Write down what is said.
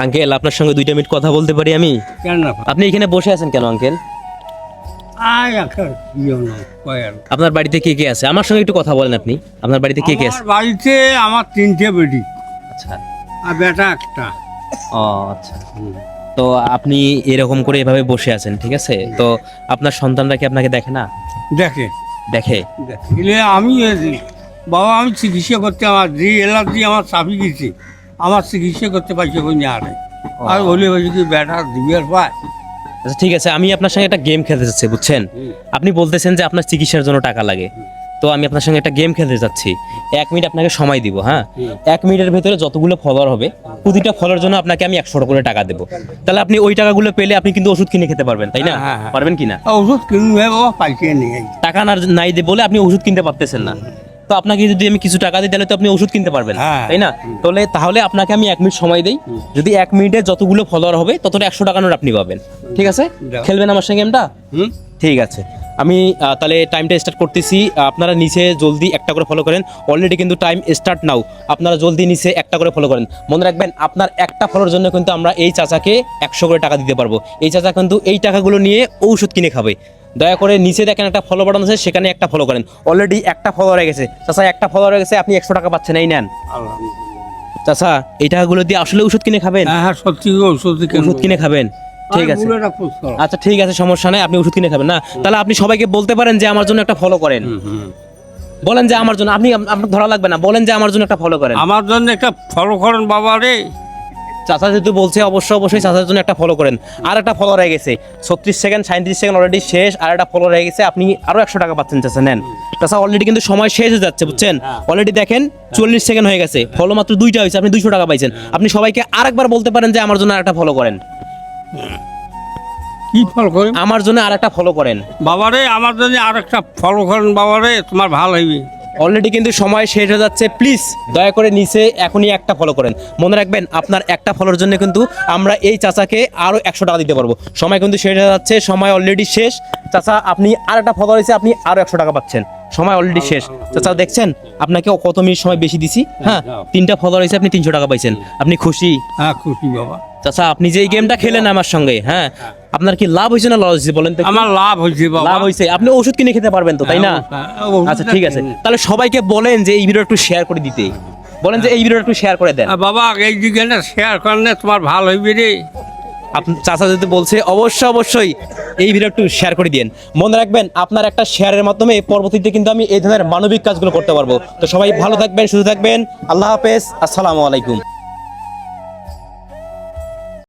Uncle আপনার সঙ্গে 2 minute কথা বলতে পারি আমি? কেন না আপনি এখানে বসে আছেন কেন আঙ্কেল? আয় আখার ইয়ে না কয় আর আপনার বাড়িতে কে কে আছে? আমার সঙ্গে একটু কথা বলেন আপনি। আপনার বাড়িতে কে কে আছে? আমার বাড়িতে আমার 3টে বেটি আচ্ছা। আর বেটা একটা। ও আচ্ছা। তো আপনি এরকম করে এভাবে বসে আছেন, ঠিক আছে? তো আপনার সন্তানরা কি আপনাকে দেখে না? দেখে দেখে। দেখলে আমি বাবা আমি চিকিৎসা করতে আমার যে এলার্জি আমার চাপি গেছে আমার চিকিৎসা করতে পারছি ওই আর আর বলে বলছি কি বেটা দিবিয়ার পায়। আচ্ছা ঠিক আছে, আমি আপনার সঙ্গে একটা গেম খেলতে চাচ্ছি, বুঝছেন? আপনি বলতেছেন যে আপনার চিকিৎসার জন্য টাকা লাগে, তো আমি আপনার সঙ্গে একটা গেম খেলতে চাচ্ছি। 1 মিনিট আপনাকে সময় দিব, হ্যাঁ? 1 মিনিটের ভেতরে যতগুলো ফলোয়ার হবে প্রতিটা ফলোয়ার জন্য আপনাকে আমি 100 করে টাকা দেবো। তাহলে আপনি ওই টাকাগুলো পেলে আপনি কিন্তু ওষুধ কিনে খেতে পারবেন, তাই না? হ্যাঁ, হ্যাঁ। পারবেন কিনা? ওষুধ কিনবে বাবা পাইছে নেই টাকা নাই দে বলে আপনি ওষুধ কিনতে পারতেছেন না, তো আপনাকে যদি আমি কিছু টাকা দিই তাহলে তো আপনি ওষুধ কিনতে পারবেন, হ্যাঁ। তাই না? তাহলে আপনাকে আমি 1 মিনিট সময় দেই, যদি 1 মিনিটে যতগুলো ফলোয়ার হবে ততটা 100 টাকা নোট আপনি পাবেন, ঠিক আছে? দাও। খেলবেন আমার সঙ্গে গেমটা? হুম ঠিক আছে, আমি তাহলে টাইমটা স্টার্ট করতেছি। আপনারা নিচে জলদি একটা করে ফলো করেন। অলরেডি কিন্তু টাইম স্টার্ট নাও। আপনারা জলদি নিচে একটা করে ফলো করেন। মনে রাখবেন আপনার একটা ফলোর জন্য কিন্তু আমরা এই চাচাকে 100 করে টাকা দিতে পারবো। এই চাচা কিন্তু এই টাকাগুলো নিয়ে ঔষধ কিনে খাবে। দয়া করে নিচে দেখেন একটা ফলো বাটন আছে, সেখানে একটা ফলো করেন। অলরেডি একটা ফলো হয়ে গেছে চাচা, একটা ফলো হয়ে গেছে, আপনি 100 টাকা পাচ্ছেন, এই নেন। চাচা এই টাকাগুলো দিয়ে আসলে ওষুধ কিনে খাবেন? হ্যাঁ হ্যাঁ সত্যি ওষুধ ওষুধ কিনে খাবেন, ঠিক আছে? আচ্ছা ঠিক আছে, সমস্যা নাই, আপনি ওষুধ কিনে খাবেন না? তাহলে আপনি সবাইকে বলতে পারেন যে আমার জন্য একটা ফলো করেন। বলেন যে আমার জন্য, আপনি আপনার ধরা লাগবে না, বলেন যে আমার জন্য একটা ফলো করেন। আমার জন্য একটা ফলো করেন বাবা রে। চাচা যেহেতু বলছে অবশ্যই চাচার জন্য একটা ফলো করেন। আর একটা ফলো রয়ে গেছে, 36 সেকেন্ড 37 সেকেন্ড অলরেডি শেষ, আর একটা ফলো রয়ে গেছে, আপনি আরো 100 টাকা পাচ্ছেন চাচা, নেন। চাচা অলরেডি কিন্তু সময় শেষ হয়ে যাচ্ছে, বুঝছেন? অলরেডি দেখেন 40 সেকেন্ড হয়ে গেছে, ফলো মাত্র 2টা হয়েছে, আপনি 200 টাকা পাইছেন। আপনি সবাইকে আরেকবার বলতে পারেন যে আমার জন্য আরেকটা ফলো করেন। কি ফলো করেন আমার জন্য আরেকটা ফলো করেন। বাবা রে, আমার জন্য আরেকটা ফলো করেন বাবা রে, তোমার ভালো হইবে। অলরেডি কিন্তু সময় শেষ হয়ে যাচ্ছে, প্লিজ দয়া করে নিচে এখনই একটা ফলো করেন। মনে রাখবেন আপনার একটা ফলোর জন্য কিন্তু আমরা এই চাচাকে আরো 100 টাকা দিতে পারবো। সময় কিন্তু শেষ হয়ে যাচ্ছে, সময় অলরেডি শেষ। চাচা আপনি আর একটা ফলো হয়েছে, আপনি আরো 100 টাকা পাচ্ছেন। সময় অলরেডি শেষ। চাচা দেখছেন আপনাকে কত মিনিট সময় বেশি দিছি, হ্যাঁ? 3টা ফলো হয়েছে, আপনি 300 টাকা পাইছেন। আপনি খুশি? হ্যাঁ খুশি বাবা। চাচা আপনি যে এই গেমটা খেলেন আমার সঙ্গে, হ্যাঁ, আপনার কি লাভ হয়েছে না লস হয়েছে বলেন তো? আমার লাভ হয়েছে বাবা। লাভ হয়েছে, আপনি ওষুধ কিনে খেতে পারবেন তো, তাই না? আচ্ছা ঠিক আছে, তাহলে সবাইকে বলেন যে এই ভিডিও একটু শেয়ার করে দিতে, বলেন যে এই ভিডিও একটু শেয়ার করে দেন। বাবা এই দিকে না শেয়ার করলে তোমার ভালো হইবে রে। আপনি চাচা যদি বলছে অবশ্যই এই ভিডিও একটু শেয়ার করে দিন। মনে রাখবেন আপনার একটা শেয়ারের মাধ্যমে পরবর্তীতে কিন্তু আমি এই ধরনের মানবিক কাজগুলো করতে পারবো। তো সবাই ভালো থাকবেন, সুস্থ থাকবেন। আল্লাহ হাফেজ, আসসালামু আলাইকুম।